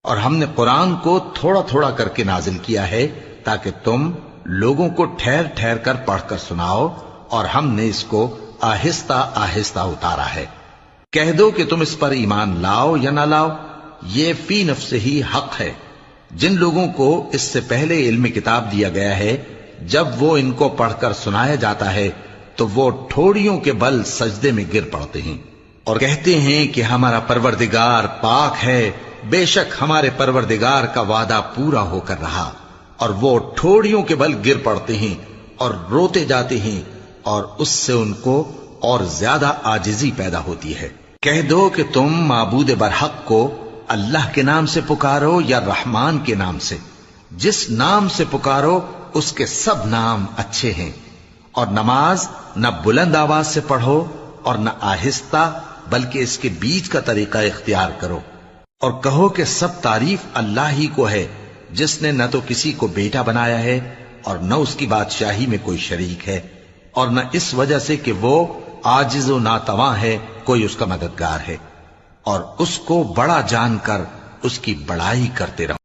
اور ہم نے قرآن کو تھوڑا تھوڑا کر کے نازل کیا ہے تاکہ تم لوگوں کو ٹھہر ٹھہر کر پڑھ کر سناؤ، اور ہم نے اس کو آہستہ آہستہ اتارا ہے۔ کہہ دو کہ تم اس پر ایمان لاؤ یا نہ لاؤ، یہ فی نفس ہی حق ہے۔ جن لوگوں کو اس سے پہلے علم کتاب دیا گیا ہے، جب وہ ان کو پڑھ کر سنایا جاتا ہے تو وہ ٹھوڑیوں کے بل سجدے میں گر پڑتے ہیں اور کہتے ہیں کہ ہمارا پروردگار پاک ہے، بے شک ہمارے پروردگار کا وعدہ پورا ہو کر رہا، اور وہ ٹھوڑیوں کے بل گر پڑتے ہیں اور روتے جاتے ہیں، اور اس سے ان کو اور زیادہ عاجزی پیدا ہوتی ہے۔ کہہ دو کہ تم معبود برحق کو اللہ کے نام سے پکارو یا رحمان کے نام سے، جس نام سے پکارو اس کے سب نام اچھے ہیں، اور نماز نہ بلند آواز سے پڑھو اور نہ آہستہ، بلکہ اس کے بیچ کا طریقہ اختیار کرو، اور کہو کہ سب تعریف اللہ ہی کو ہے، جس نے نہ تو کسی کو بیٹا بنایا ہے اور نہ اس کی بادشاہی میں کوئی شریک ہے، اور نہ اس وجہ سے کہ وہ عاجز و ناتواں ہے کوئی اس کا مددگار ہے، اور اس کو بڑا جان کر اس کی بڑائی کرتے رہو۔